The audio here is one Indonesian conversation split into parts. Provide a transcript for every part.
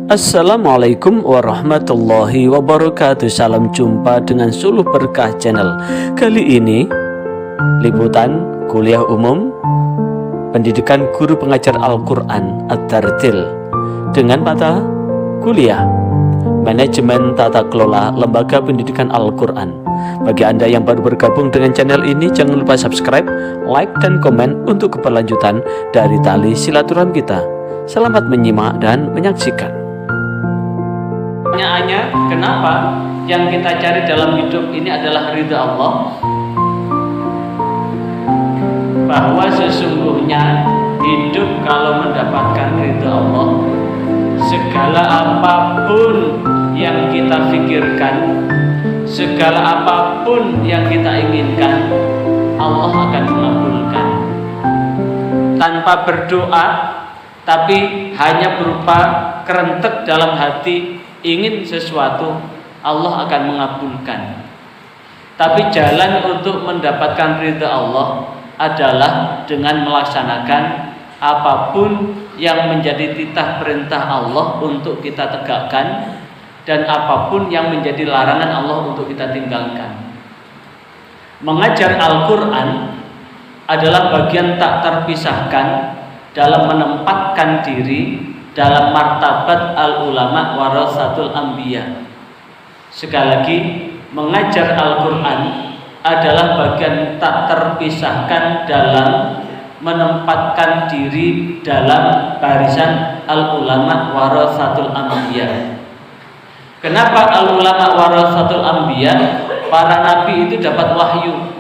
Assalamualaikum warahmatullahi wabarakatuh. Salam jumpa dengan Suluh Berkah Channel. Kali ini liputan kuliah umum pendidikan guru pengajar Al-Quran At-Tartil dengan mata kuliah Manajemen Tata Kelola Lembaga Pendidikan Al-Quran. Bagi Anda yang baru bergabung dengan channel ini, jangan lupa subscribe, like, dan komen untuk keberlanjutan dari tali silaturahmi kita. Selamat menyimak dan menyaksikan. Pertanyaannya, kenapa yang kita cari dalam hidup ini adalah ridha Allah? Bahwa sesungguhnya hidup kalau mendapatkan ridha Allah, segala apapun yang kita pikirkan, segala apapun yang kita inginkan, Allah akan mengabulkan. Tanpa berdoa, tapi hanya berupa kerentek dalam hati ingin sesuatu, Allah akan mengabulkan. Tapi jalan untuk mendapatkan ridha Allah adalah dengan melaksanakan apapun yang menjadi titah perintah Allah untuk kita tegakkan, dan apapun yang menjadi larangan Allah untuk kita tinggalkan. Mengajar Al-Quran adalah bagian tak terpisahkan dalam menempatkan diri dalam martabat al-ulama warasatul anbiya. Sekali lagi, mengajar Al-Quran adalah bagian tak terpisahkan dalam menempatkan diri dalam barisan al-ulama warasatul anbiya. Kenapa al-ulama warasatul anbiya? Para nabi itu dapat wahyu.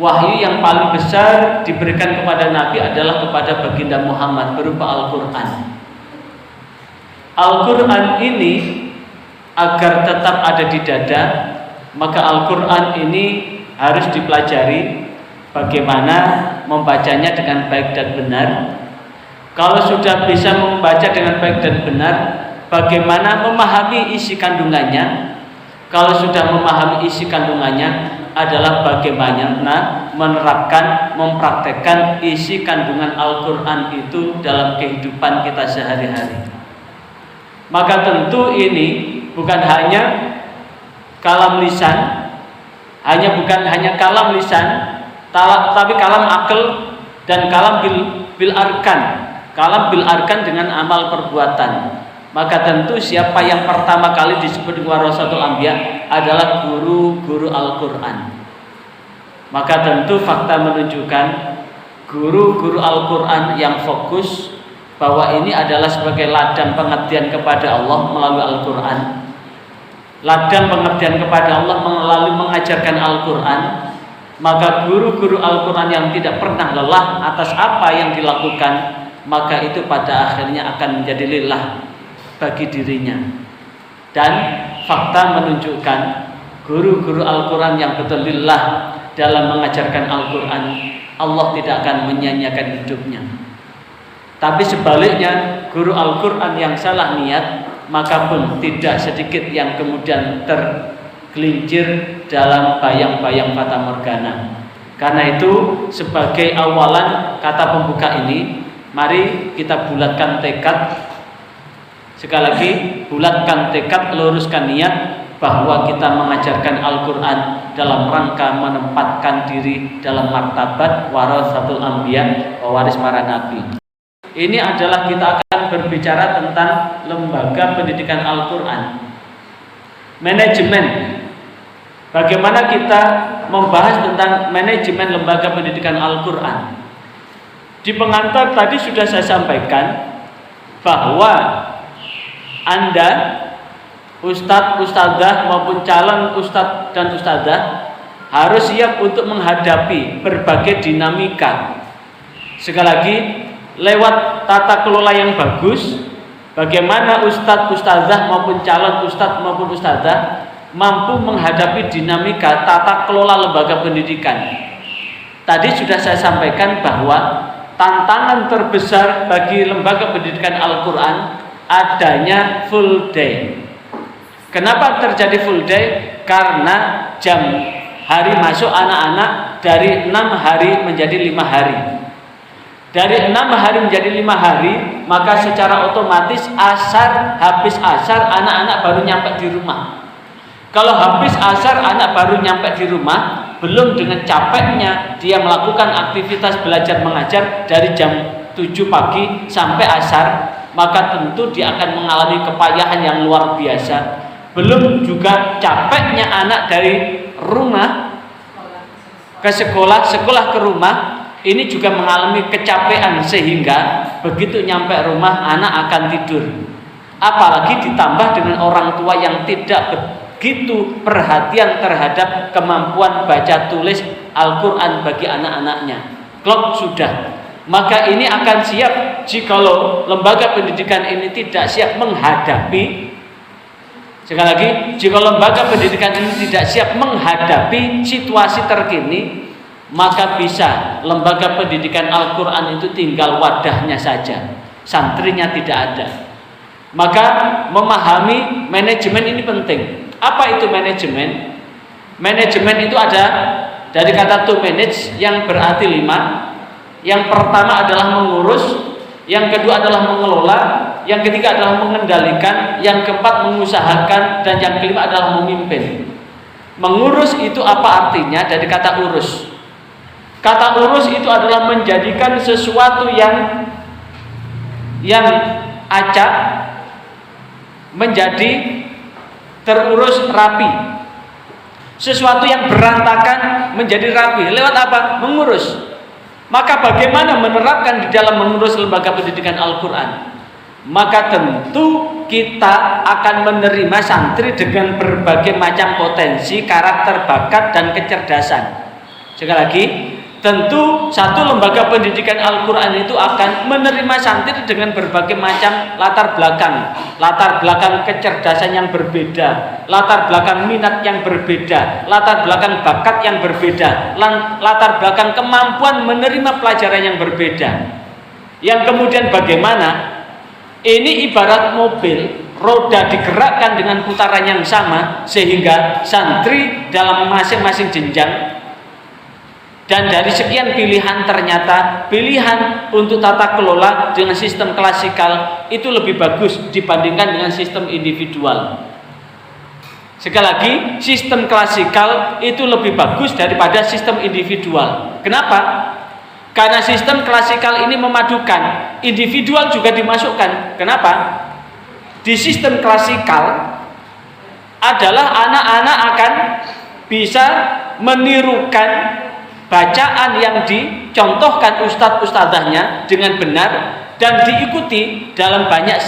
Wahyu yang paling besar diberikan kepada nabi adalah kepada baginda Muhammad berupa Al-Quran. Al-Quran ini agar tetap ada di dada, maka Al-Quran ini harus dipelajari bagaimana membacanya dengan baik dan benar. Kalau sudah bisa membaca dengan baik dan benar, bagaimana memahami isi kandungannya. Kalau sudah memahami isi kandungannya adalah bagaimana menerapkan, mempraktekkan isi kandungan Al-Quran itu dalam kehidupan kita sehari-hari. Maka tentu ini bukan hanya kalam lisan, bukan hanya kalam lisan, tapi kalam akal dan kalam bil arkan. Kalam bil arkan dengan amal perbuatan. Maka tentu siapa yang pertama kali disebut warasatul anbiya adalah guru-guru Al-Quran. Maka tentu fakta menunjukkan guru-guru Al-Quran yang fokus bahwa ini adalah sebagai ladang pengertian kepada Allah melalui Al-Quran. Ladang pengertian kepada Allah melalui mengajarkan Al-Quran. Maka guru-guru Al-Quran yang tidak pernah lelah atas apa yang dilakukan, maka itu pada akhirnya akan menjadi lelah bagi dirinya. Dan fakta menunjukkan guru-guru Al-Quran yang betul lillah dalam mengajarkan Al-Quran, Allah tidak akan menyia-nyiakan hidupnya. Tapi sebaliknya, guru Al-Quran yang salah niat, maka pun tidak sedikit yang kemudian tergelincir dalam bayang-bayang fata morgana. Karena itu, sebagai awalan kata pembuka ini, mari kita bulatkan tekad. Sekali lagi, bulatkan tekad, luruskan niat bahwa kita mengajarkan Al-Quran dalam rangka menempatkan diri dalam martabat warasatul anbiya, pewaris para nabi. Ini adalah kita akan berbicara tentang lembaga pendidikan Al-Quran. Manajemen. Bagaimana kita membahas tentang manajemen lembaga pendidikan Al-Quran? Di pengantar tadi sudah saya sampaikan bahwa Anda, ustadz, ustadzah maupun calon ustadz dan ustadzah harus siap untuk menghadapi berbagai dinamika. Sekali lagi, lewat tata kelola yang bagus, bagaimana ustadz, ustadzah maupun calon ustadz maupun ustadzah mampu menghadapi dinamika tata kelola lembaga pendidikan. Tadi sudah saya sampaikan bahwa tantangan terbesar bagi lembaga pendidikan Al-Quran adanya full day. Kenapa terjadi full day? Karena jam hari masuk anak-anak dari 6 hari menjadi 5 hari. Dari 6 hari menjadi 5 hari, maka secara otomatis habis asar anak-anak baru nyampe di rumah. Kalau habis asar anak baru nyampe di rumah, belum dengan capeknya dia melakukan aktivitas belajar mengajar dari jam 7 pagi sampai asar, maka tentu dia akan mengalami kepayahan yang luar biasa. Belum juga capeknya anak dari rumah ke sekolah, sekolah ke rumah, ini juga mengalami kecapean sehingga begitu nyampe rumah anak akan tidur. Apalagi ditambah dengan orang tua yang tidak begitu perhatian terhadap kemampuan baca tulis Al-Quran bagi anak-anaknya. Klop sudah. Maka ini akan siap jikalau lembaga pendidikan ini tidak siap menghadapi. Sekali lagi, jika lembaga pendidikan ini tidak siap menghadapi situasi terkini, maka bisa lembaga pendidikan Al-Quran itu tinggal wadahnya saja, santrinya tidak ada. Maka memahami manajemen ini penting. Apa itu manajemen? Manajemen itu ada dari kata to manage yang berarti 5. Yang pertama adalah mengurus, yang kedua adalah mengelola, yang ketiga adalah mengendalikan, yang keempat mengusahakan, dan yang kelima adalah memimpin. Mengurus itu apa artinya? Dari kata urus. Kata urus itu adalah menjadikan sesuatu yang acak menjadi terurus rapi. Sesuatu yang berantakan menjadi rapi. Lewat apa? Mengurus. Maka bagaimana menerapkan di dalam mengurus lembaga pendidikan Al-Quran? Maka tentu kita akan menerima santri dengan berbagai macam potensi, karakter, bakat, dan kecerdasan. Sekali lagi, tentu satu lembaga pendidikan Al-Quran itu akan menerima santri dengan berbagai macam latar belakang kecerdasan yang berbeda, latar belakang minat yang berbeda, latar belakang bakat yang berbeda, latar belakang kemampuan menerima pelajaran yang berbeda. Yang kemudian bagaimana? Ini ibarat mobil, roda digerakkan dengan putaran yang sama sehingga santri dalam masing-masing jenjang. Dan dari sekian pilihan ternyata pilihan untuk tata kelola dengan sistem klasikal itu lebih bagus dibandingkan dengan sistem individual. Sekali lagi, sistem klasikal itu lebih bagus daripada sistem individual. Kenapa? Karena sistem klasikal ini memadukan, individual juga dimasukkan. Kenapa? Di sistem klasikal adalah anak-anak akan bisa menirukan bacaan yang dicontohkan ustadz-ustadzahnya dengan benar dan diikuti dalam banyak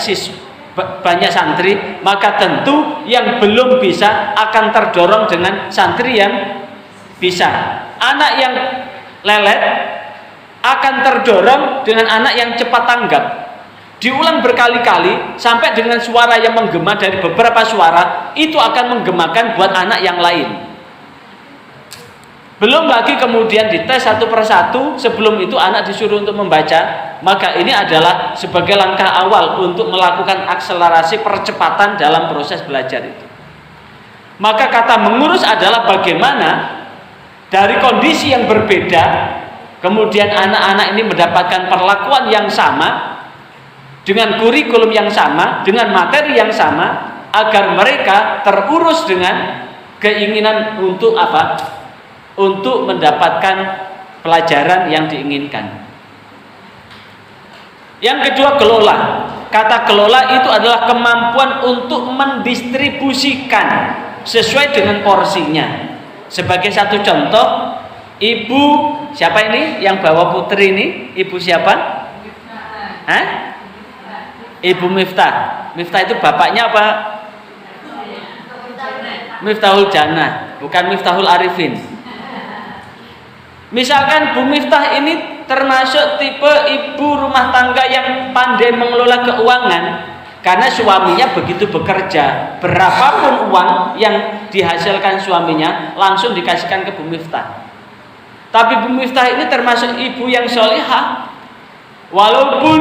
santri, maka tentu yang belum bisa akan terdorong dengan santri yang bisa. Anak yang lelet akan terdorong dengan anak yang cepat tanggap. Diulang berkali-kali sampai dengan suara yang menggema dari beberapa suara itu akan menggemakan buat anak yang lain. Belum lagi kemudian dites satu persatu, sebelum itu anak disuruh untuk membaca. Maka ini adalah sebagai langkah awal untuk melakukan akselerasi percepatan dalam proses belajar itu. Maka kata mengurus adalah bagaimana dari kondisi yang berbeda kemudian anak-anak ini mendapatkan perlakuan yang sama, dengan kurikulum yang sama, dengan materi yang sama, agar mereka terurus dengan keinginan untuk apa? Untuk mendapatkan pelajaran yang diinginkan. Yang kedua, kelola. Kata kelola itu adalah kemampuan untuk mendistribusikan sesuai dengan porsinya. Sebagai satu contoh, ibu siapa ini yang bawa putri ini? Ibu siapa? Hah? Ibu Miftah. Miftah itu bapaknya apa? Miftahul Jannah, bukan Miftahul Arifin. Misalkan Bu Miftah ini termasuk tipe ibu rumah tangga yang pandai mengelola keuangan, karena suaminya begitu bekerja, berapapun uang yang dihasilkan suaminya langsung dikasihkan ke Bu Miftah. Tapi Bu Miftah ini termasuk ibu yang solihah, walaupun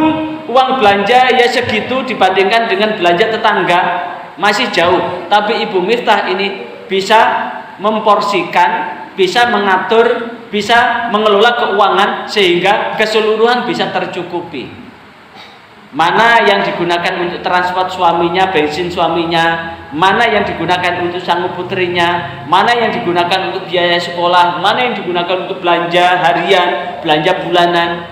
uang belanja ya segitu dibandingkan dengan belanja tetangga masih jauh, tapi Ibu Miftah ini bisa memporsikan, bisa mengatur bisa mengelola keuangan sehingga keseluruhan bisa tercukupi. Mana yang digunakan untuk transport suaminya, bensin suaminya, mana yang digunakan untuk sanggup putrinya, mana yang digunakan untuk biaya sekolah, mana yang digunakan untuk belanja harian, belanja bulanan,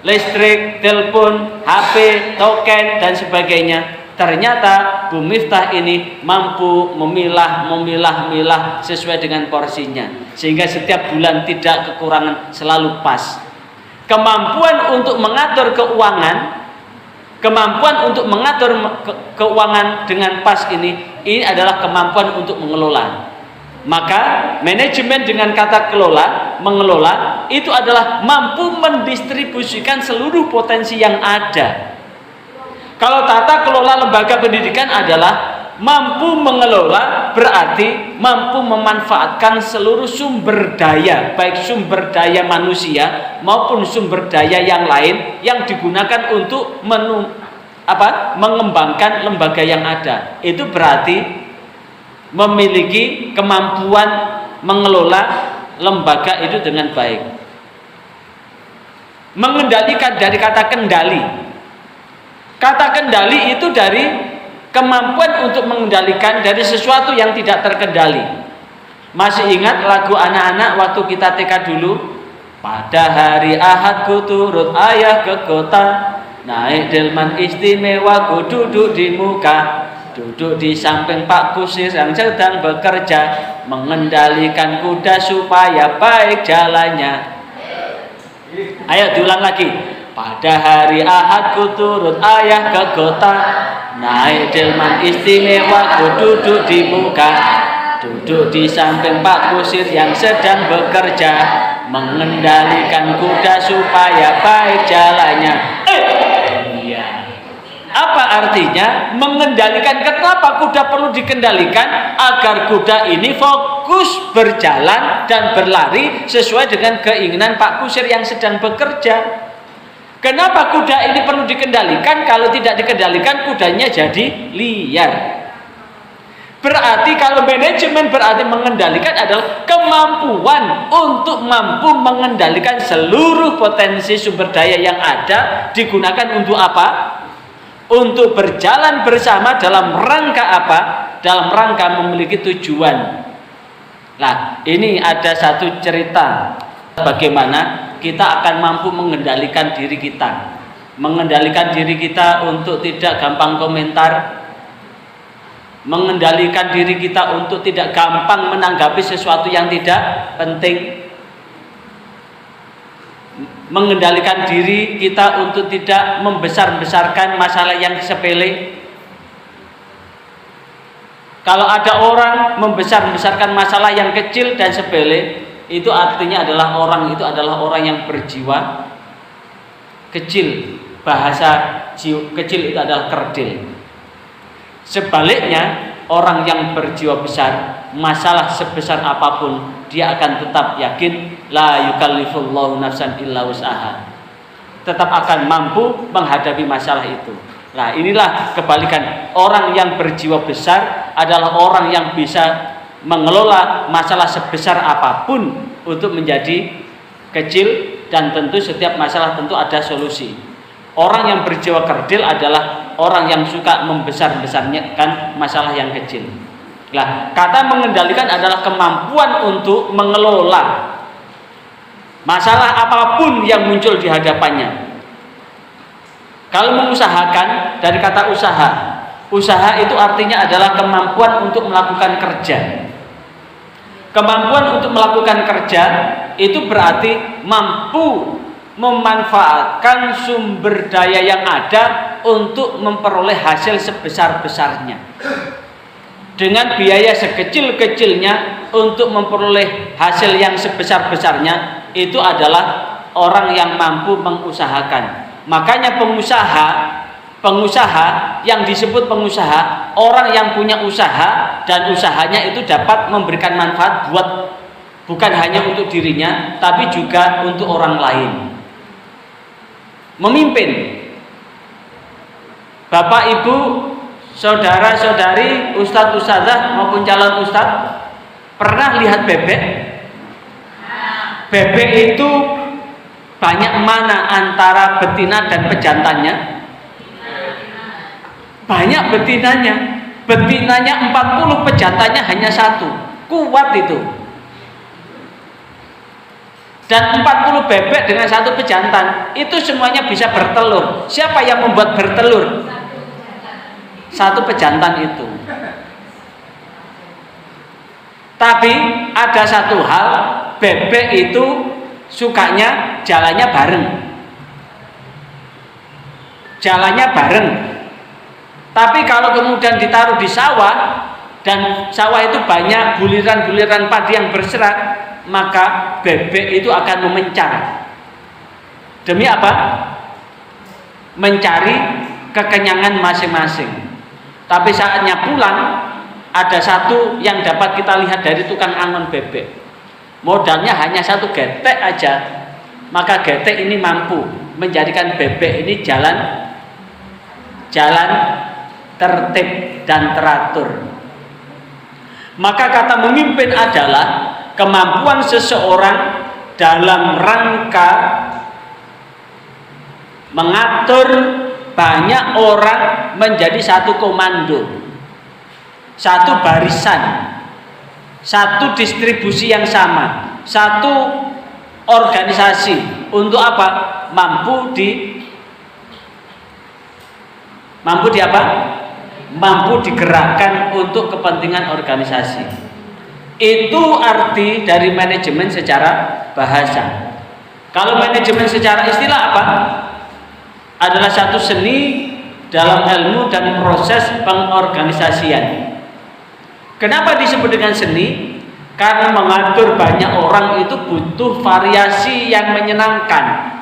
listrik, telepon, HP, token dan sebagainya. Ternyata Bu Miftah ini mampu memilah sesuai dengan porsinya, sehingga setiap bulan tidak kekurangan, selalu pas. Kemampuan untuk mengatur keuangan, kemampuan untuk mengatur keuangan dengan pas ini adalah kemampuan untuk mengelola. Maka manajemen dengan kata kelola, mengelola itu adalah mampu mendistribusikan seluruh potensi yang ada. Kalau tata kelola lembaga pendidikan adalah mampu mengelola, berarti mampu memanfaatkan seluruh sumber daya, baik sumber daya manusia maupun sumber daya yang lain yang digunakan untuk mengembangkan lembaga yang ada. Itu berarti memiliki kemampuan mengelola lembaga itu dengan baik. Mengendalikan, dari kata kendali. Kata kendali itu dari kemampuan untuk mengendalikan dari sesuatu yang tidak terkendali. Masih ingat lagu anak-anak waktu kita TK dulu? Pada hari Ahad ku turut ayah ke kota, naik delman istimewa ku duduk di muka, duduk di samping Pak Kusir yang sedang bekerja, mengendalikan kuda supaya baik jalannya. Ayo diulang lagi. Pada hari Ahad ku turut ayah ke kota, naik delman istimewa ku duduk di muka, duduk di samping Pak Kusir yang sedang bekerja, mengendalikan kuda supaya baik jalannya. Apa artinya mengendalikan? Kenapa kuda perlu dikendalikan? Agar kuda ini fokus berjalan dan berlari sesuai dengan keinginan Pak Kusir yang sedang bekerja. Kenapa kuda ini perlu dikendalikan? Kalau tidak dikendalikan, kudanya jadi liar. Berarti kalau manajemen berarti mengendalikan adalah kemampuan untuk mampu mengendalikan seluruh potensi sumber daya yang ada. Digunakan untuk apa? Untuk berjalan bersama dalam rangka apa? Dalam rangka memiliki tujuan. Nah, ini ada satu cerita bagaimana kita akan mampu mengendalikan diri kita. Mengendalikan diri kita untuk tidak gampang komentar, mengendalikan diri kita untuk tidak gampang menanggapi sesuatu yang tidak penting, mengendalikan diri kita untuk tidak membesar-besarkan masalah yang sepele. Kalau ada orang membesar-besarkan masalah yang kecil dan sepele, itu artinya adalah orang itu adalah orang yang berjiwa kecil. Bahasa kecil itu adalah kerdil. Sebaliknya, orang yang berjiwa besar, masalah sebesar apapun dia akan tetap yakin, la yukallifullahu nafsan illa wus'aha, tetap akan mampu menghadapi masalah itu. Nah, inilah kebalikan. Orang yang berjiwa besar adalah orang yang bisa mengelola masalah sebesar apapun untuk menjadi kecil, dan tentu setiap masalah tentu ada solusi. Orang yang berjiwa kerdil adalah orang yang suka membesar-besarkan masalah yang kecil. Nah, kata mengendalikan adalah kemampuan untuk mengelola masalah apapun yang muncul di hadapannya. Kalau mengusahakan, dari kata usaha, usaha itu artinya adalah kemampuan untuk melakukan kerja. Kemampuan untuk melakukan kerja itu berarti mampu memanfaatkan sumber daya yang ada untuk memperoleh hasil sebesar-besarnya. Dengan biaya sekecil-kecilnya untuk memperoleh hasil yang sebesar-besarnya, itu adalah orang yang mampu mengusahakan. Makanya pengusaha yang disebut pengusaha, orang yang punya usaha dan usahanya itu dapat memberikan manfaat bukan hanya untuk dirinya, tapi juga untuk orang lain. Memimpin, Bapak Ibu, saudara-saudari, ustadz ustadzah maupun calon ustadz, pernah lihat bebek? bebek itu banyak mana antara betina dan pejantannya? Banyak betinanya. Betinanya 40, pejantannya hanya 1. Kuat itu. Dan 40 bebek dengan 1 pejantan, itu semuanya bisa bertelur. Siapa yang membuat bertelur? 1 pejantan itu. Tapi ada satu hal, bebek itu sukanya jalannya bareng. Jalannya bareng. Tapi kalau kemudian ditaruh di sawah, dan sawah itu banyak buliran-buliran padi yang berserak, maka bebek itu akan memencar. Demi apa? Mencari kekenyangan masing-masing. Tapi saatnya pulang, ada satu yang dapat kita lihat dari tukang angon bebek. Modalnya hanya 1 getek aja, maka getek ini mampu menjadikan bebek ini jalan tertib dan teratur. Maka kata memimpin adalah kemampuan seseorang dalam rangka mengatur banyak orang menjadi satu komando, satu barisan, satu distribusi yang sama, satu organisasi. Untuk apa? Mampu apa? Mampu digerakkan untuk kepentingan organisasi. Itu arti dari manajemen secara bahasa. Kalau manajemen secara istilah apa? Adalah satu seni dalam ilmu dan proses pengorganisasian. Kenapa disebut dengan seni? Karena mengatur banyak orang itu butuh variasi yang menyenangkan.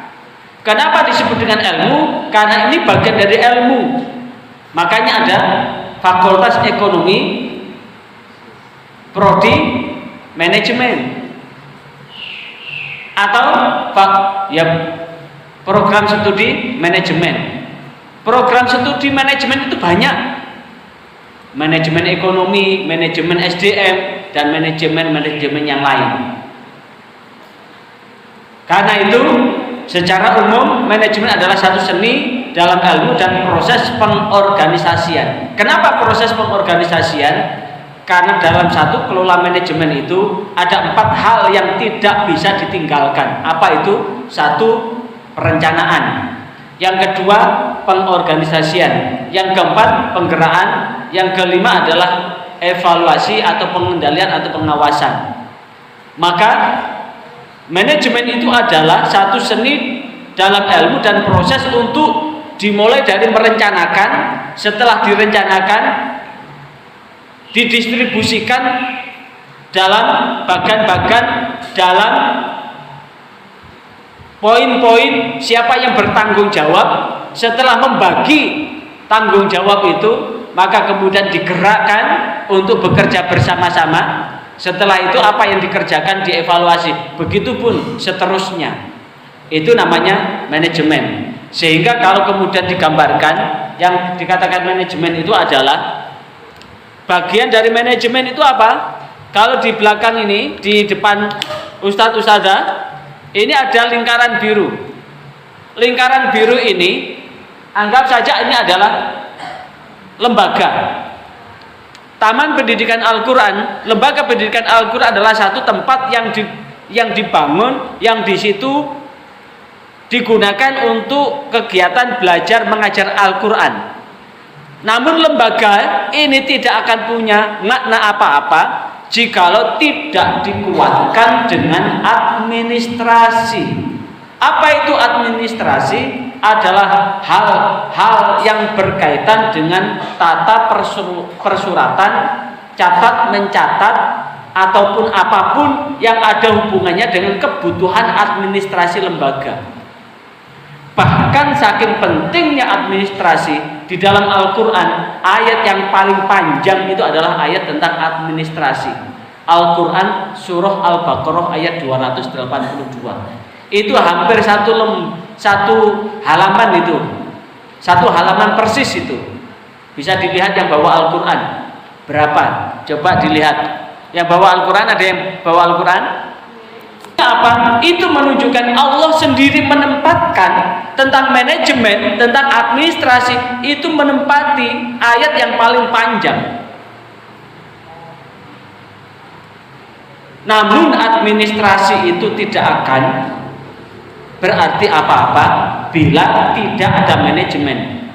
Kenapa disebut dengan ilmu? Karena ini bagian dari ilmu. Makanya ada fakultas ekonomi, prodi manajemen, atau program studi manajemen. Program studi manajemen itu banyak. Manajemen ekonomi, manajemen SDM, dan manajemen yang lain. Karena itu, secara umum manajemen adalah satu seni dalam ilmu dan proses pengorganisasian. Kenapa proses pengorganisasian? Karena dalam satu kelola manajemen itu ada 4 hal yang tidak bisa ditinggalkan. Apa itu? 1, perencanaan. Yang kedua, pengorganisasian. Yang keempat, penggeraan. Yang kelima adalah evaluasi atau pengendalian atau pengawasan. Maka manajemen itu adalah satu seni dalam ilmu dan proses untuk dimulai dari merencanakan, setelah direncanakan didistribusikan dalam bagan-bagan, dalam poin-poin siapa yang bertanggung jawab. Setelah membagi tanggung jawab itu, maka kemudian digerakkan untuk bekerja bersama-sama. Setelah itu apa yang dikerjakan dievaluasi. Begitupun seterusnya. Itu namanya manajemen. Sehingga kalau kemudian digambarkan, yang dikatakan manajemen itu adalah bagian dari manajemen itu apa? Kalau di belakang ini, di depan Ustadz Ustadzah, ini ada lingkaran biru. Lingkaran biru ini, anggap saja ini adalah lembaga. Taman Pendidikan Al-Quran, lembaga pendidikan Al-Quran adalah satu tempat yang dibangun, yang di situ digunakan untuk kegiatan belajar mengajar Al-Quran. Namun lembaga ini tidak akan punya makna apa-apa jikalau tidak dikuatkan dengan administrasi. Apa itu administrasi? Adalah hal-hal yang berkaitan dengan tata persuratan, catat mencatat, ataupun apapun yang ada hubungannya dengan kebutuhan administrasi lembaga. Bahkan saking pentingnya administrasi, di dalam Al-Quran ayat yang paling panjang itu adalah ayat tentang administrasi. Al-Quran surah Al-Baqarah ayat 282. Itu hampir satu halaman itu, satu halaman persis itu. Bisa dilihat yang bawa Al-Quran berapa? Coba dilihat. Yang bawa Al-Quran, ada yang bawa Al-Quran? Apa? Itu menunjukkan Allah sendiri menempatkan tentang manajemen, tentang administrasi, itu menempati ayat yang paling panjang. Namun administrasi itu tidak akan berarti apa-apa bila tidak ada manajemen.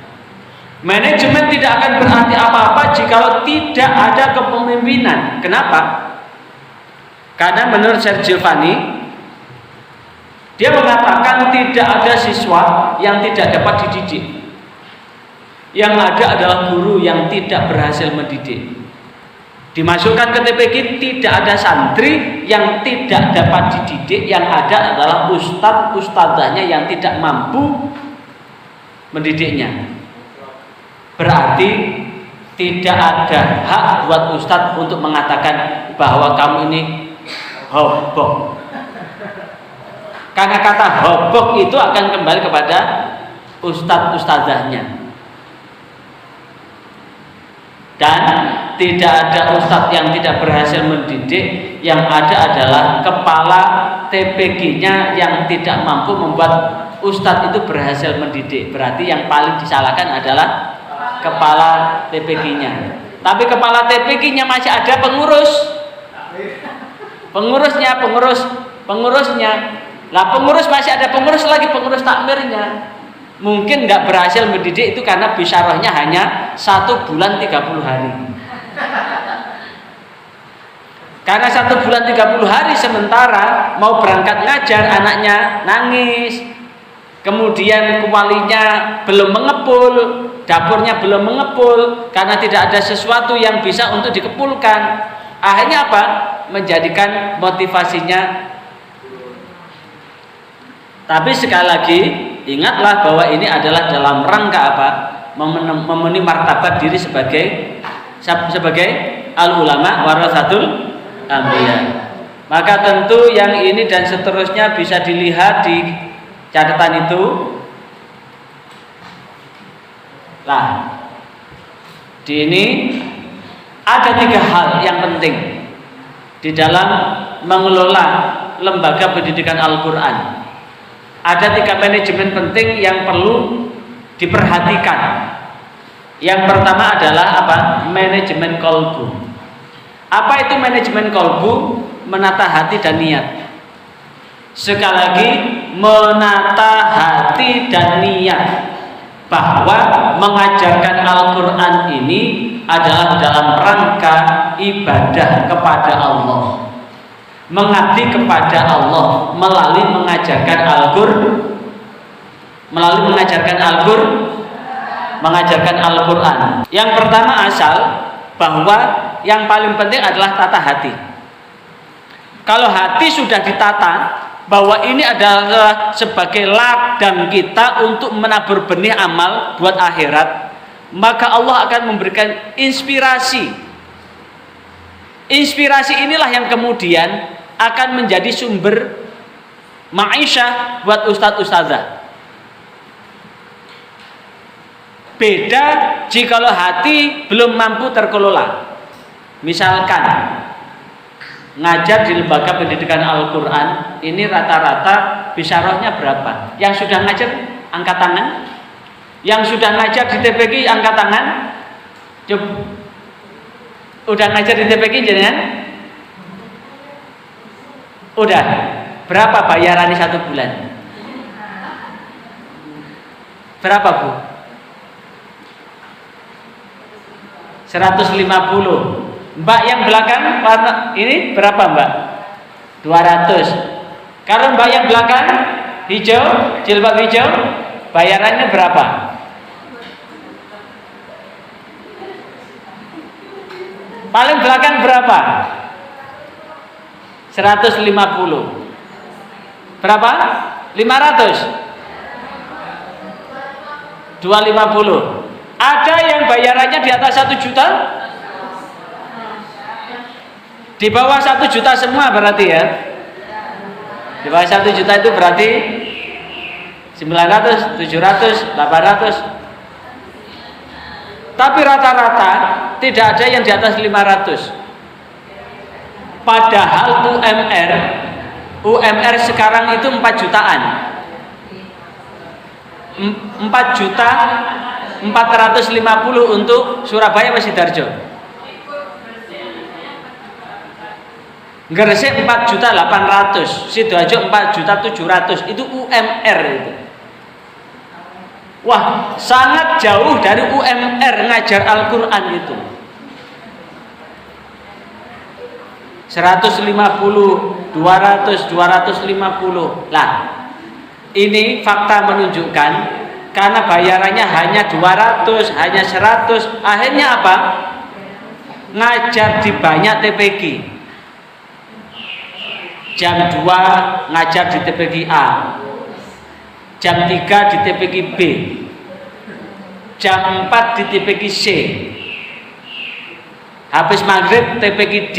Manajemen tidak akan berarti apa-apa jika tidak ada kepemimpinan. Kenapa? Karena menurut Sergio Vani, dia mengatakan tidak ada siswa yang tidak dapat dididik. Yang ada adalah guru yang tidak berhasil mendidik. Dimasukkan ke TPQ, tidak ada santri yang tidak dapat dididik. Yang ada adalah ustadz-ustadzahnya yang tidak mampu mendidiknya. Berarti tidak ada hak buat ustadz untuk mengatakan bahwa kamu ini hobok. Karena kata hobok itu akan kembali kepada ustadz-ustadzahnya. Dan tidak ada ustadz yang tidak berhasil mendidik. Yang ada adalah kepala TPG-nya yang tidak mampu membuat ustadz itu berhasil mendidik. Berarti yang paling disalahkan adalah kepala TPG-nya. Tapi kepala TPG-nya masih ada pengurus. Pengurusnya. Lah pengurus masih ada pengurus lagi, pengurus takmirnya. Mungkin nggak berhasil mendidik itu karena bisyarahnya hanya 1 bulan 30 hari. Karena 1 bulan 30 hari sementara mau berangkat ngajar anaknya nangis. Kemudian kualinya belum mengepul, dapurnya belum mengepul karena tidak ada sesuatu yang bisa untuk dikepulkan. Akhirnya apa? Menjadikan motivasinya. Tapi sekali lagi ingatlah bahwa ini adalah dalam rangka apa? Memenuhi martabat diri sebagai al-ulama warasatul anbiya. Maka tentu yang ini dan seterusnya bisa dilihat di catatan itu. Nah, di ini ada 3 hal yang penting di dalam mengelola lembaga pendidikan Al-Quran. Ada 3 manajemen penting yang perlu diperhatikan. Yang pertama adalah apa? Manajemen kolbu. Apa itu manajemen kolbu? Menata hati dan niat. Sekali lagi, menata hati dan niat bahwa mengajarkan Al-Quran ini adalah dalam rangka ibadah kepada Allah, mengabdi kepada Allah melalui mengajarkan Al-Quran. Yang pertama asal bahwa yang paling penting adalah tata hati. Kalau hati sudah ditata, bahwa ini adalah sebagai ladang kita untuk menabur benih amal buat akhirat, maka Allah akan memberikan inspirasi. Inspirasi inilah yang kemudian akan menjadi sumber ma'isyah buat ustadz-ustadzah. Beda jikalau hati belum mampu terkelola. Misalkan ngajar di lembaga pendidikan Al-Quran ini rata-rata bisyarahnya berapa? Yang sudah ngajar angkat tangan. Yang sudah ngajar di TPQ angkat tangan. Coba. Udah ngajar di TPQ jangan? Udah. Berapa bayarannya 1 bulan? Berapa, Bu? 150. Mbak yang belakang warna ini berapa, Mbak? 200. Kalau Mbak yang belakang hijau, jilbab hijau, bayarannya berapa? Paling belakang berapa? 150. Berapa? 500. 250. Ada yang bayarannya di atas 1 juta? Di bawah 1 juta semua berarti ya. Di bawah 1 juta itu berarti 900, 700, 800. Tapi rata-rata tidak ada yang di atas 500. Padahal UMR UMR sekarang itu 4 jutaan. 4 juta 450 untuk Surabaya atau Sidoarjo. Gresik 4 juta 800, Sidoarjo 4 juta 700. Itu UMR itu. Wah, sangat jauh dari UMR ngajar Al-Quran itu. 150, 200, 250. Lah, ini fakta menunjukkan karena bayarannya hanya 200, hanya 100, akhirnya apa? Ngajar di banyak TPQ. Jam 2 ngajar di TPQ A, jam 3 di TPQ B, jam 4 di TPQ C, habis maghrib TPQ D.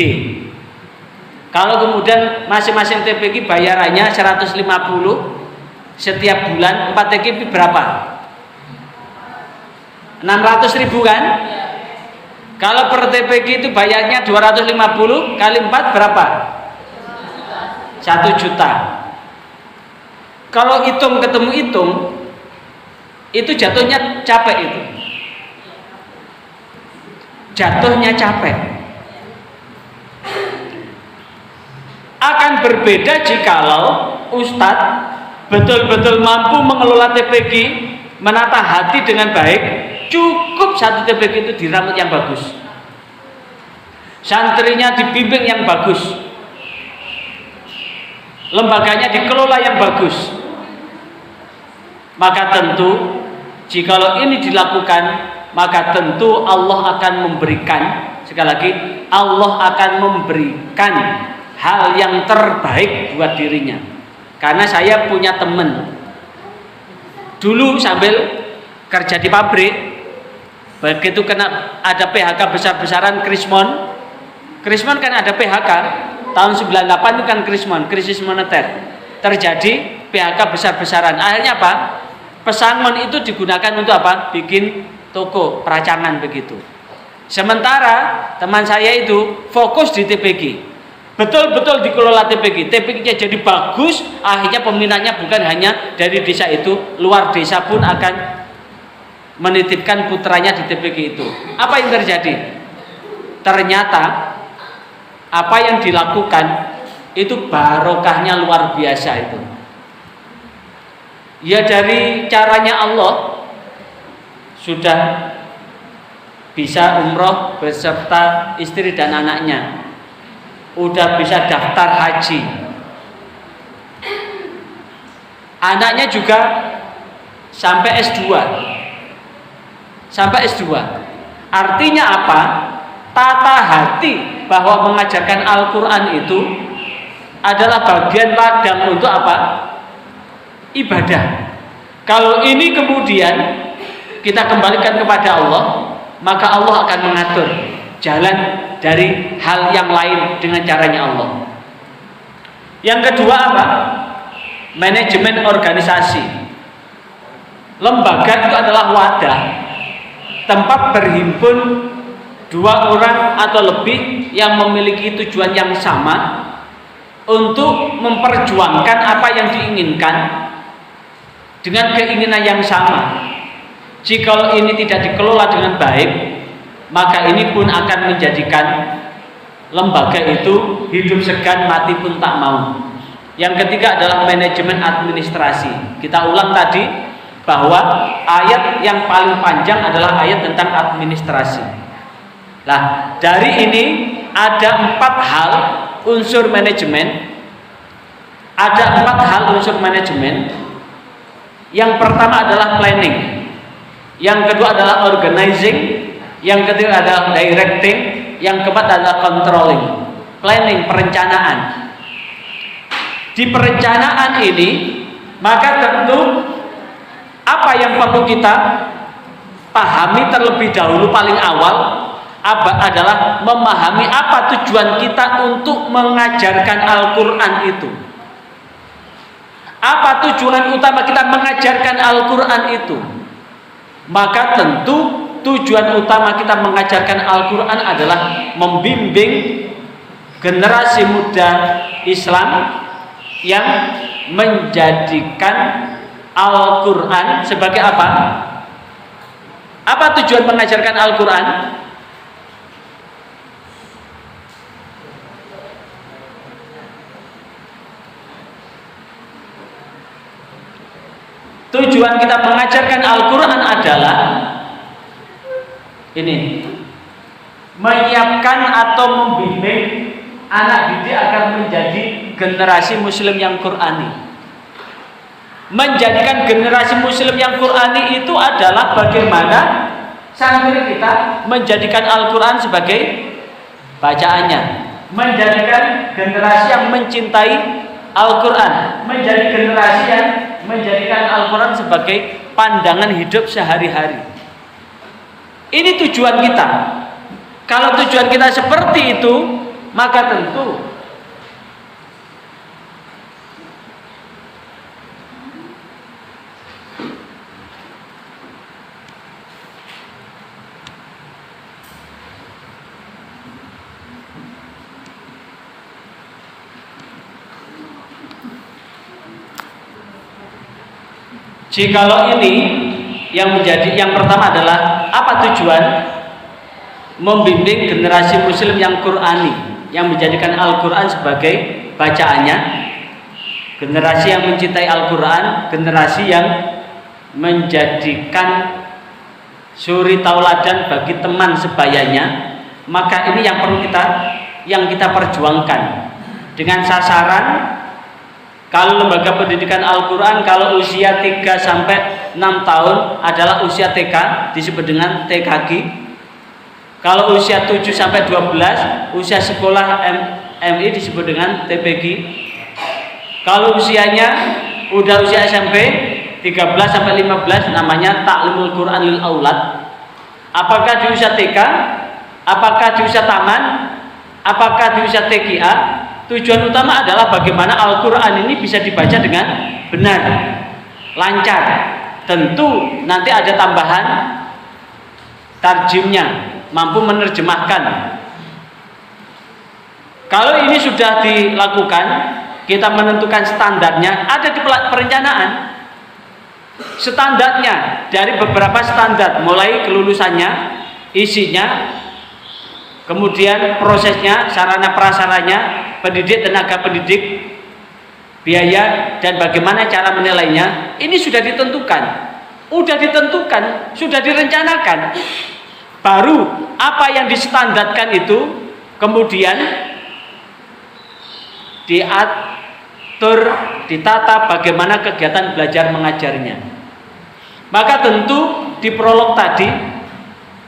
Kalau kemudian masing-masing TPQ bayarannya 150 setiap bulan, 4 TPQ berapa? 600.000 kan? Kalau per TPQ itu bayarnya 250 kali 4 berapa? 1 juta. Kalau hitung ketemu hitung, itu jatuhnya capek itu. Jatuhnya capek. Akan berbeda jikalau Ustadz betul-betul mampu mengelola TPQ, menata hati dengan baik. Cukup satu TPQ itu diramut yang bagus, santrinya dibimbing yang bagus, lembaganya dikelola yang bagus. Maka tentu jikalau ini dilakukan, maka tentu Allah akan memberikan, sekali lagi, Allah akan memberikan hal yang terbaik buat dirinya. Karena saya punya teman dulu sambil kerja di pabrik, begitu kena ada PHK besar-besaran, Krismon kan ada PHK tahun 98 itu kan Krismon, krisis moneter, terjadi PHK besar-besaran. Akhirnya apa? Pesangon itu digunakan untuk apa? Bikin toko peracangan begitu. Sementara teman saya itu fokus di TPQ. Betul-betul dikelola TPQ. TPQ-nya jadi bagus, akhirnya peminatnya bukan hanya dari desa itu, luar desa pun akan menitipkan putranya di TPQ itu. Apa yang terjadi? Ternyata apa yang dilakukan itu barokahnya luar biasa itu. Ya dari caranya Allah sudah bisa umroh beserta istri dan anaknya, udah bisa daftar haji, anaknya juga sampai S2. Artinya apa? Tata hati bahwa mengajarkan Al-Quran itu adalah bagian ladang untuk apa? Ibadah. Kalau ini kemudian kita kembalikan kepada Allah, maka Allah akan mengatur jalan dari hal yang lain dengan caranya Allah. Yang kedua apa? Manajemen organisasi. Lembaga itu adalah wadah, tempat berhimpun dua orang atau lebih yang memiliki tujuan yang sama untuk memperjuangkan apa yang diinginkan dengan keinginan yang sama. Jika ini tidak dikelola dengan baik, maka ini pun akan menjadikan lembaga itu hidup segan, mati pun tak mau. Yang ketiga adalah manajemen administrasi. Kita ulang tadi bahwa ayat yang paling panjang adalah ayat tentang administrasi. Nah, dari ini ada 4 hal unsur manajemen. Ada 4 hal unsur manajemen. Yang pertama adalah planning, yang kedua adalah organizing, yang ketiga adalah directing, yang keempat adalah controlling. Planning, perencanaan. Di perencanaan ini, maka tentu apa yang perlu kita pahami terlebih dahulu paling awal adalah memahami apa tujuan kita untuk mengajarkan Al-Quran itu. Apa tujuan utama kita mengajarkan Al-Quran itu? Maka tentu tujuan utama kita mengajarkan Al-Quran adalah membimbing generasi muda Islam yang menjadikan Al-Quran sebagai apa? Apa tujuan mengajarkan Al-Quran? Tujuan kita mengajarkan Al-Quran adalah ini, menyiapkan atau membimbing anak didik agar menjadi generasi muslim yang Qurani. Menjadikan generasi muslim yang Qurani itu adalah bagaimana santri kita menjadikan Al-Quran sebagai bacaannya, menjadikan generasi yang mencintai Al-Quran, menjadi generasi yang menjadikan Al-Quran sebagai pandangan hidup sehari-hari. Ini tujuan kita. Kalau tujuan kita seperti itu, maka tentu jikalau ini yang menjadi yang pertama adalah apa tujuan membimbing generasi muslim yang Qurani, yang menjadikan Al-Quran sebagai bacaannya, generasi yang mencintai Al-Quran, generasi yang menjadikan suri tauladan bagi teman sebayanya. Maka ini yang perlu kita perjuangkan dengan sasaran. Kalau lembaga pendidikan Al-Quran, kalau usia 3 sampai 6 tahun adalah usia TK, disebut dengan TKG. Kalau usia 7 sampai 12, usia sekolah MI disebut dengan TPG. Kalau usianya udah usia SMP 13 sampai 15 namanya Ta'limul Quran lil Aulad. Apakah di usia TK? Apakah di usia taman? Apakah di usia TKA? Tujuan utama adalah bagaimana Al-Quran ini bisa dibaca dengan benar, lancar. Tentu nanti ada tambahan tarjimnya, mampu menerjemahkan. Kalau ini sudah dilakukan, kita menentukan standarnya, ada di perencanaan. Standarnya dari beberapa standar, mulai kelulusannya, isinya, kemudian prosesnya, sarana prasarannya, pendidik, tenaga pendidik, biaya, dan bagaimana cara menilainya. Ini sudah ditentukan, sudah direncanakan. Baru apa yang distandarkan itu kemudian diatur, ditata bagaimana kegiatan belajar mengajarnya. Maka tentu di prolog tadi,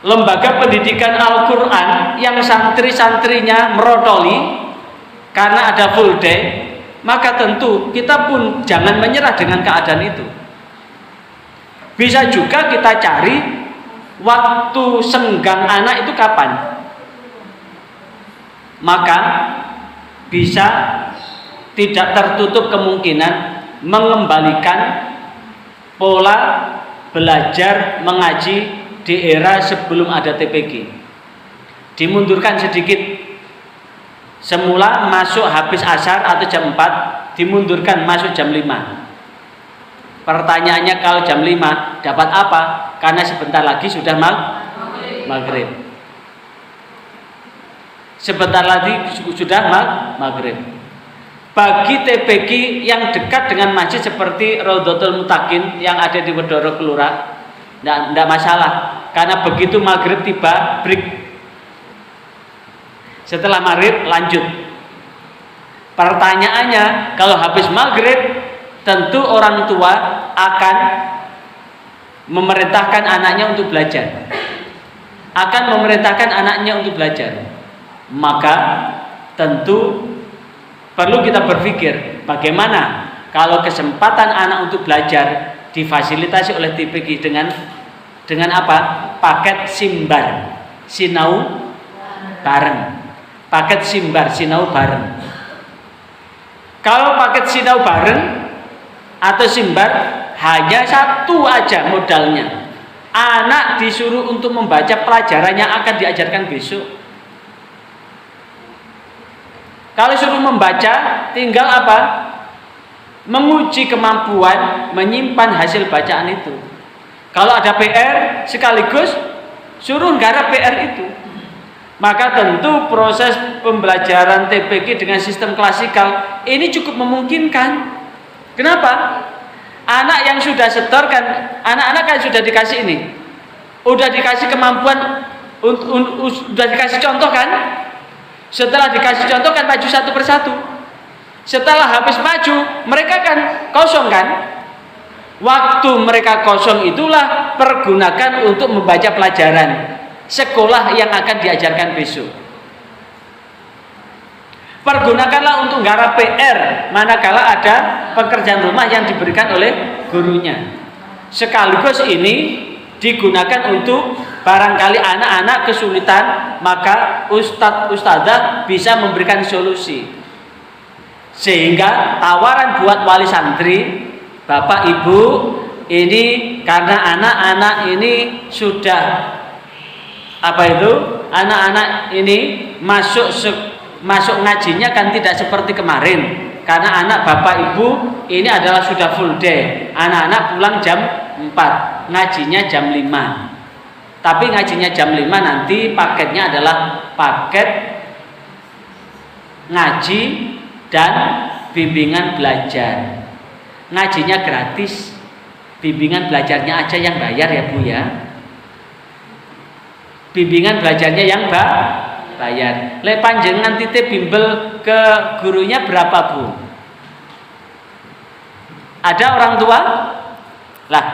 lembaga pendidikan Al-Quran yang santri-santrinya merotoli karena ada full day, maka tentu kita pun jangan menyerah dengan keadaan itu. Bisa juga kita cari waktu senggang anak itu kapan, maka bisa tidak tertutup kemungkinan mengembalikan pola belajar mengaji di era sebelum ada TPG. Dimundurkan sedikit. Semula masuk habis asar atau jam 4, dimundurkan masuk jam 5. Pertanyaannya, kalau jam 5 dapat apa? Karena sebentar lagi sudah maghrib. Sebentar lagi sudah maghrib. Bagi TPG yang dekat dengan masjid seperti Raudhatul Muttaqin yang ada di Wedoro Kelura, tidak masalah, karena begitu maghrib tiba break. Setelah maghrib lanjut. Pertanyaannya, kalau habis maghrib tentu orang tua akan memerintahkan anaknya untuk belajar. Maka tentu perlu kita berpikir bagaimana kalau kesempatan anak untuk belajar difasilitasi oleh TPG dengan apa? Paket Simbar Sinau bareng. Paket Simbar Sinau bareng. Kalau paket Sinau bareng atau Simbar hanya satu aja modalnya. Anak disuruh untuk membaca pelajaran yang akan diajarkan besok. Kalau suruh membaca tinggal apa? menguji kemampuan menyimpan hasil bacaan itu. Kalau ada PR sekaligus suruh garap PR itu. Maka tentu proses pembelajaran TPQ dengan sistem klasikal ini cukup memungkinkan. Kenapa? Anak yang sudah setor kan, anak-anak kan sudah dikasih ini, udah dikasih kemampuan, udah dikasih contoh kan. Setelah dikasih contoh kan maju satu persatu. Setelah habis maju, mereka kan kosong kan. Waktu mereka kosong itulah pergunakan untuk membaca pelajaran sekolah yang akan diajarkan besok. Pergunakanlah untuk garap PR manakala ada pekerjaan rumah yang diberikan oleh gurunya. Sekaligus ini digunakan untuk barangkali anak-anak kesulitan, maka ustadz-ustadzah bisa memberikan solusi. Sehingga tawaran buat wali santri, Bapak Ibu, ini karena anak-anak ini sudah anak-anak ini masuk ngajinya kan tidak seperti kemarin. Karena anak Bapak Ibu ini adalah sudah full day. Anak-anak pulang jam 4, ngajinya jam 5. Tapi ngajinya jam 5 nanti paketnya adalah paket ngaji dan bimbingan belajar. Ngajinya gratis, bimbingan belajarnya aja yang bayar ya Bu ya. Bimbingan belajarnya yang bayar. Le panjenengan titip bimbel ke gurunya berapa Bu? Ada orang tua? Lah,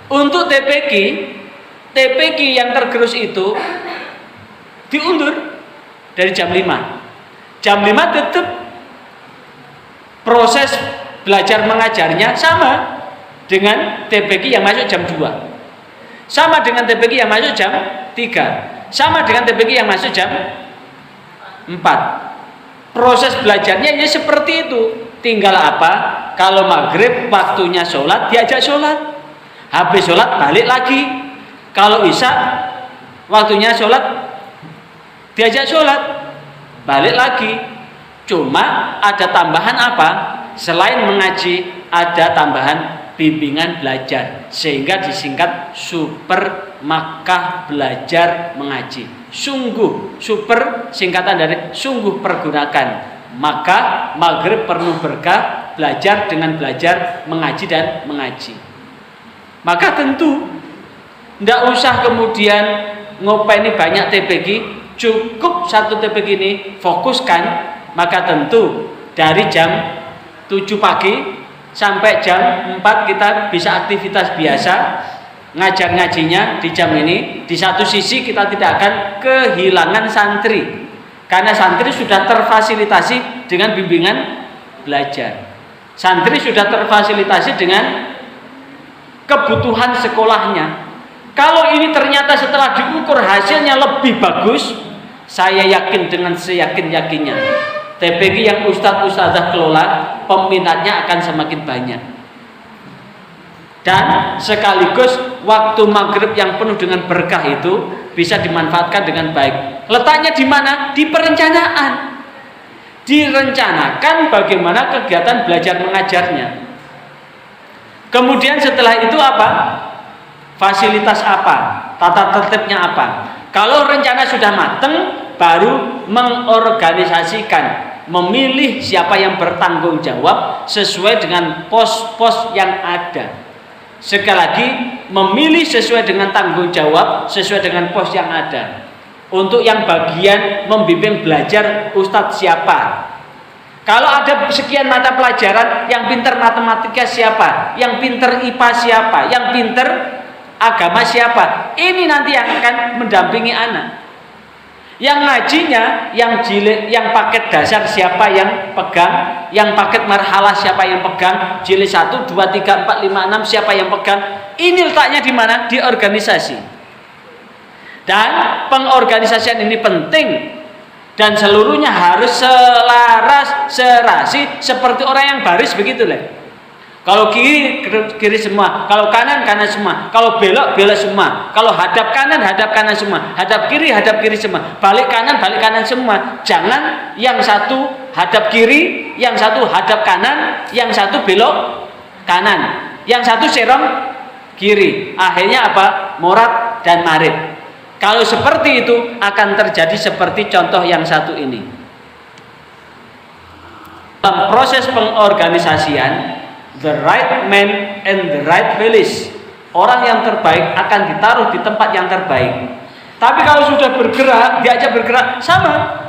untuk TPQ yang tergerus itu diundur dari jam 5. Jam 5 tetap proses belajar mengajarnya sama dengan TPQ yang masuk jam 2. Sama dengan TPQ yang masuk jam 3. Sama dengan TPQ yang masuk jam 4. Proses belajarnya ya seperti itu. Tinggal apa? Kalau maghrib waktunya sholat, diajak sholat. Habis sholat balik lagi. Kalau isya waktunya sholat, diajak sholat, balik lagi. Cuma ada tambahan apa? Selain mengaji, ada tambahan bimbingan belajar, sehingga disingkat Super Makkah Belajar Mengaji. Sungguh, super singkatan dari sungguh pergunakan. Maka maghrib penuh berkah, belajar dengan belajar, mengaji dan mengaji. Maka tentu tidak usah kemudian ngopeni banyak TPQ, cukup satu TPQ ini fokuskan. Maka tentu dari jam 7 pagi sampai jam 4 kita bisa aktivitas biasa, ngajar ngajinya di jam ini. Di satu sisi kita tidak akan kehilangan santri, karena santri sudah terfasilitasi dengan bimbingan belajar. Santri sudah terfasilitasi dengan kebutuhan sekolahnya. Kalau ini ternyata setelah diukur hasilnya lebih bagus, saya yakin dengan seyakin-yakinnya TPQ yang ustadz-ustadzah kelola, peminatnya akan semakin banyak. Dan sekaligus waktu maghrib yang penuh dengan berkah itu bisa dimanfaatkan dengan baik. Letaknya di mana? Di perencanaan. Direncanakan bagaimana kegiatan belajar mengajarnya. Kemudian setelah itu apa? Fasilitas apa? Tata tertibnya apa? Kalau rencana sudah matang, baru mengorganisasikan, memilih siapa yang bertanggung jawab sesuai dengan pos-pos yang ada. Sekali lagi, memilih sesuai dengan tanggung jawab, sesuai dengan pos yang ada. Untuk yang bagian membimbing belajar, ustadz siapa? Kalau ada sekian mata pelajaran, yang pinter matematika siapa? Yang pinter IPA siapa? Yang pinter agama siapa? Ini nanti yang akan mendampingi anak. Yang ngajinya, yang jilid, yang paket dasar siapa yang pegang, yang paket marhalah siapa yang pegang, jilid 1, 2, 3, 4, 5, 6 siapa yang pegang. Ini letaknya di mana? Di organisasi. Dan pengorganisasian ini penting, dan seluruhnya harus selaras, serasi seperti orang yang baris begitu lah. Kalau kiri, kiri semua. Kalau kanan, kanan semua. Kalau belok, belok semua. Kalau hadap kanan semua. Hadap kiri semua. Balik kanan semua. Jangan yang satu hadap kiri, yang satu hadap kanan, yang satu belok kanan, yang satu serong kiri. Akhirnya apa? Morat dan marit. Kalau seperti itu akan terjadi seperti contoh yang satu ini. Dalam proses pengorganisasian, the right man and the right place, orang yang terbaik akan ditaruh di tempat yang terbaik. Tapi kalau sudah bergerak, diajak bergerak, sama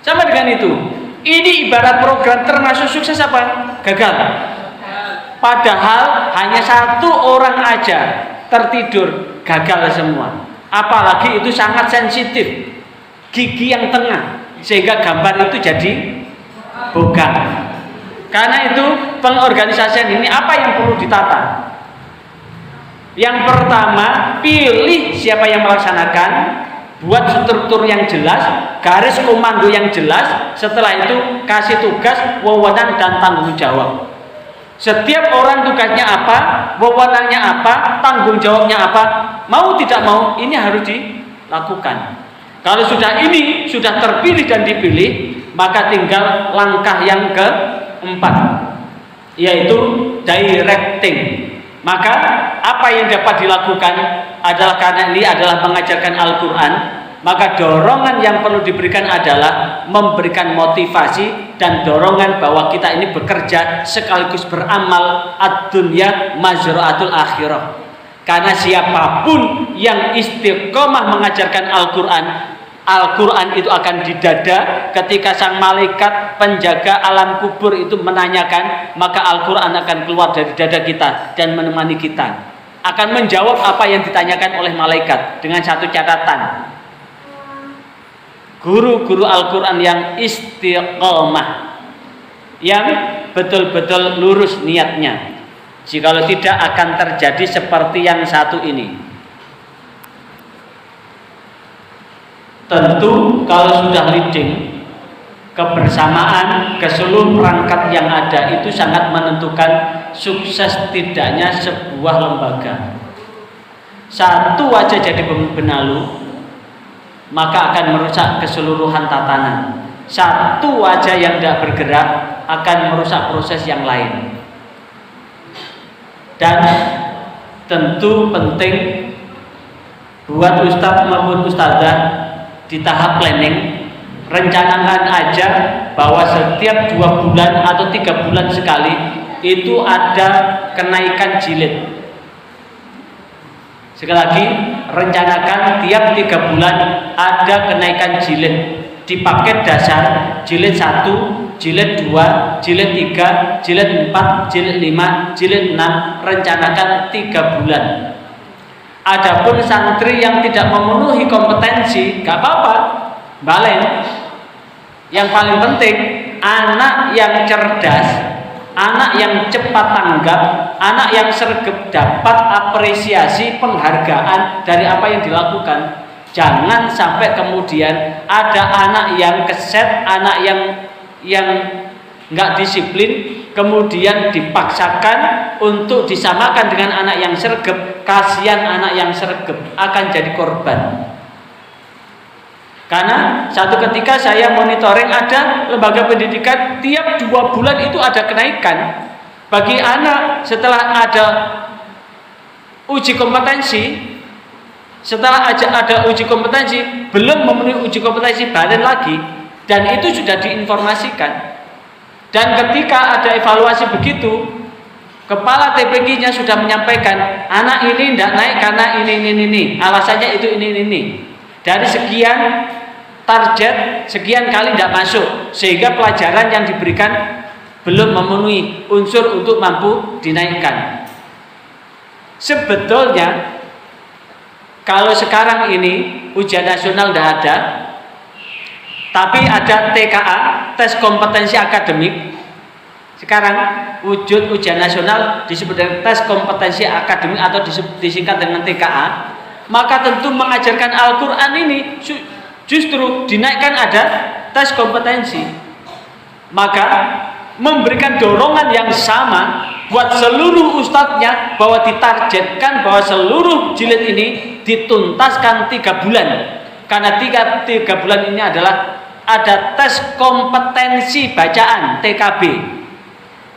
dengan itu. Ini ibarat program termasuk sukses apa? Gagal. Padahal hanya satu orang aja tertidur, gagal semua. Apalagi itu sangat sensitif, gigi yang tengah, sehingga gambar itu jadi bogang. Karena itu pengorganisasian ini apa yang perlu ditata? Yang pertama, pilih siapa yang melaksanakan, buat struktur yang jelas, garis komando yang jelas. Setelah itu kasih tugas, wewenang dan tanggung jawab. Setiap orang tugasnya apa, wewenangnya apa, tanggung jawabnya apa, mau tidak mau ini harus dilakukan. Kalau sudah terpilih dan dipilih, maka tinggal langkah yang keempat, yaitu directing. Maka apa yang dapat dilakukan adalah, karena ini adalah mengajarkan Al-Quran, maka dorongan yang perlu diberikan adalah memberikan motivasi dan dorongan bahwa kita ini bekerja sekaligus beramal, ad-dunya mazra'atul akhirah. Karena siapapun yang istiqomah mengajarkan Al-Quran, Al-Quran itu akan didada. Ketika sang malaikat penjaga alam kubur itu menanyakan, maka Al-Quran akan keluar dari dada kita dan menemani kita, akan menjawab apa yang ditanyakan oleh malaikat. Dengan satu catatan, guru-guru Al-Quran yang istiqomah, yang betul-betul lurus niatnya. Jikalau tidak, akan terjadi seperti yang satu ini. Tentu kalau sudah leading, kebersamaan ke seluruh perangkat yang ada itu sangat menentukan sukses tidaknya sebuah lembaga. Satu aja jadi benalu, maka akan merusak keseluruhan tatanan. Satu aja yang tidak bergerak akan merusak proses yang lain. Dan tentu penting buat ustadz maupun ustadzah di tahap planning, rencanakan aja bahwa setiap 2 bulan atau 3 bulan sekali itu ada kenaikan jilid. Sekali lagi, rencanakan tiap 3 bulan ada kenaikan jilid. Di paket dasar jilid 1, jilid 2, jilid 3, jilid 4, jilid 5, jilid 6, rencanakan 3 bulan. Adapun santri yang tidak memenuhi kompetensi, gak apa-apa, balen. Yang paling penting, anak yang cerdas, anak yang cepat tanggap, anak yang sregep dapat apresiasi, penghargaan dari apa yang dilakukan. Jangan sampai kemudian ada anak yang keset, anak yang nggak disiplin, kemudian dipaksakan untuk disamakan dengan anak yang sregep. Kasihan anak yang sregep akan jadi korban. Karena satu ketika saya monitoring, ada lembaga pendidikan tiap 2 bulan itu ada kenaikan bagi anak. Setelah ada uji kompetensi, belum memenuhi uji kompetensi, balen lagi, dan itu sudah diinformasikan. Dan ketika ada evaluasi begitu, kepala TPQ-nya sudah menyampaikan, anak ini tidak naik karena ini, alasannya itu ini. Dari sekian target, sekian kali tidak masuk, sehingga pelajaran yang diberikan belum memenuhi unsur untuk mampu dinaikkan. Sebetulnya kalau sekarang ini ujian nasional tidak ada, tapi ada TKA, tes kompetensi akademik. Sekarang wujud ujian nasional disebut dengan tes kompetensi akademik atau disingkat dengan TKA. Maka tentu mengajarkan Al-Quran ini justru dinaikkan ada tes kompetensi. Maka memberikan dorongan yang sama buat seluruh ustadznya, bahwa ditargetkan bahwa seluruh jilid ini dituntaskan 3 bulan. Karena 3 bulan ini adalah ada tes kompetensi bacaan TKB.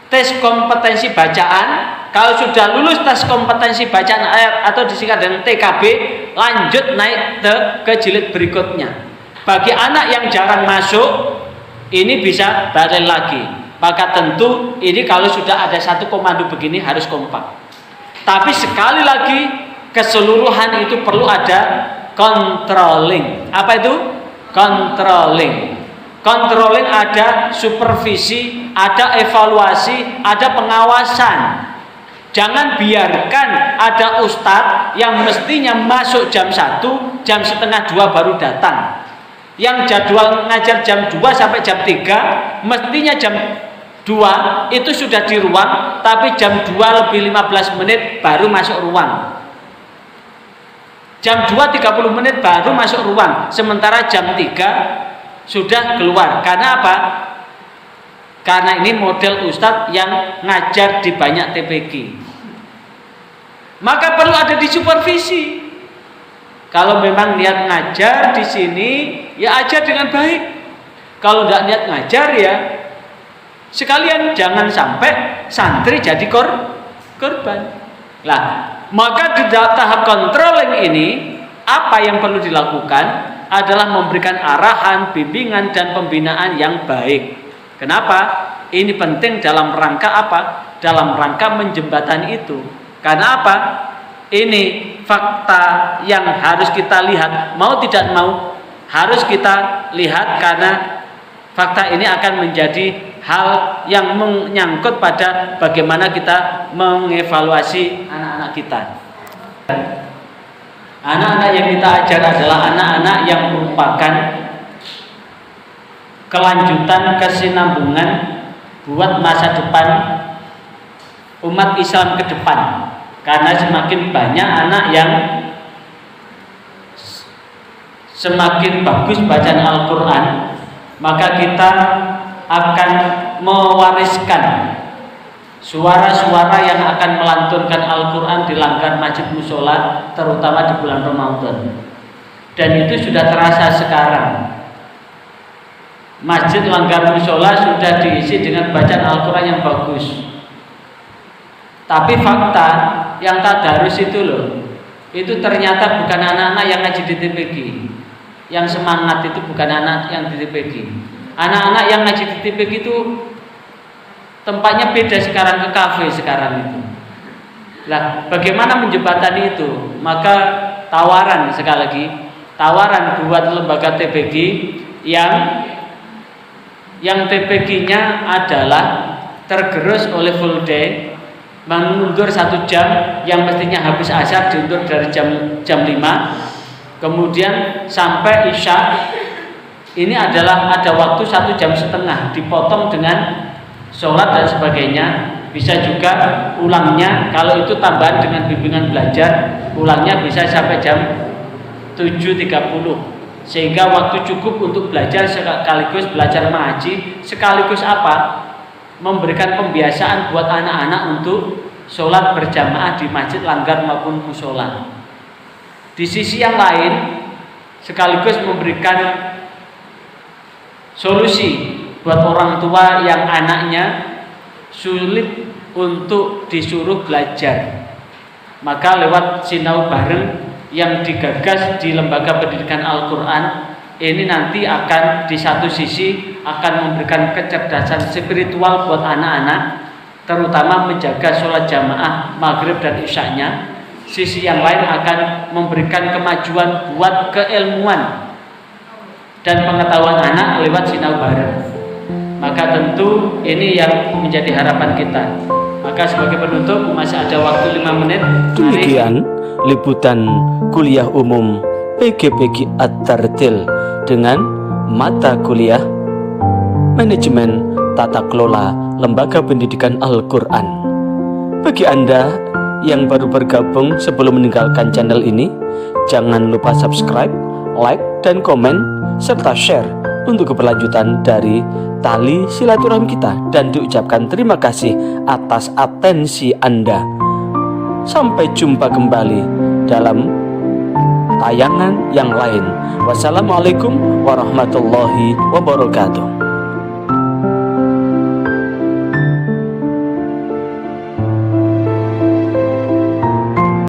Tes kompetensi bacaan, kalau sudah lulus tes kompetensi bacaan ayat atau disingkat dengan TKB, lanjut naik ke jilid berikutnya. Bagi anak yang jarang masuk, ini bisa balik lagi. Maka tentu ini kalau sudah ada satu komando begini harus kompak. Tapi sekali lagi, keseluruhan itu perlu ada controlling. Apa itu? Controlling. Controlling ada supervisi, ada evaluasi, ada pengawasan. Jangan biarkan ada ustadz yang mestinya masuk jam 1, jam setengah 2 baru datang. Yang jadwal ngajar jam 2 sampai jam 3, mestinya jam 2 itu sudah di ruang, tapi jam 2 lebih 15 menit baru masuk ruang. Jam 2.30 menit baru masuk ruang, sementara jam 3 sudah keluar. Karena apa? Karena ini model ustadz yang ngajar di banyak TPG. Maka perlu ada disupervisi. Kalau memang niat ngajar di sini, ya ajar dengan baik. Kalau tidak niat ngajar, ya sekalian jangan sampai santri jadi korban. Lah, maka di tahap controlling ini, apa yang perlu dilakukan adalah memberikan arahan, bimbingan dan pembinaan yang baik. Kenapa? Ini penting dalam rangka apa? Dalam rangka menjembatani itu. Karena apa? Ini fakta yang harus kita lihat, mau tidak mau harus kita lihat, karena fakta ini akan menjadi hal yang menyangkut pada bagaimana kita mengevaluasi anak-anak kita. Anak-anak yang kita ajar adalah anak-anak yang merupakan kelanjutan kesinambungan buat masa depan umat Islam ke depan. Karena semakin banyak anak yang semakin bagus bacaan Al-Quran, maka kita akan mewariskan suara-suara yang akan melantunkan Al-Quran di langgar masjid musola, terutama di bulan Ramadan. Dan itu sudah terasa sekarang. Masjid langgar musola sudah diisi dengan bacaan Al-Quran yang bagus. Tapi fakta yang tadarus itu loh, itu ternyata bukan anak-anak yang ngaji di TPG. Yang semangat itu bukan anak yang di TPG. Anak-anak yang ngaji di TPG itu tempatnya beda sekarang, ke kafe sekarang itu. Lah, bagaimana menjembatani itu? Maka tawaran, sekali lagi, tawaran buat lembaga TPG yang TPG-nya adalah tergerus oleh full day, mengundur 1 jam, yang mestinya habis asar diundur dari jam 5, kemudian sampai isya. Ini adalah ada waktu 1,5 jam, dipotong dengan sholat dan sebagainya. Bisa juga ulangnya, kalau itu tambahan dengan bimbingan belajar, ulangnya bisa sampai jam 7.30, sehingga waktu cukup untuk belajar sekaligus belajar mengaji, sekaligus apa? Memberikan pembiasaan buat anak-anak untuk sholat berjamaah di masjid langgar maupun musola. Di sisi yang lain, sekaligus memberikan solusi buat orang tua yang anaknya sulit untuk disuruh belajar. Maka lewat sinau bareng yang digagas di Lembaga Pendidikan Al-Quran ini nanti akan di satu sisi akan memberikan kecerdasan spiritual buat anak-anak, terutama menjaga sholat jamaah maghrib dan isyanya. Sisi yang lain akan memberikan kemajuan buat keilmuan dan pengetahuan anak lewat sinau bareng. Maka tentu ini yang menjadi harapan kita. Maka sebagai penutup, masih ada waktu 5 menit. Demikian liputan kuliah umum PGPG At-Tartil dengan mata kuliah Manajemen Tata Kelola Lembaga Pendidikan Al-Quran. Bagi Anda yang baru bergabung, sebelum meninggalkan channel ini, jangan lupa subscribe, like, dan komen, serta share untuk keberlanjutan dari tali silaturahmi kita, dan diucapkan terima kasih atas atensi Anda. Sampai jumpa kembali dalam tayangan yang lain. Wassalamualaikum warahmatullahi wabarakatuh.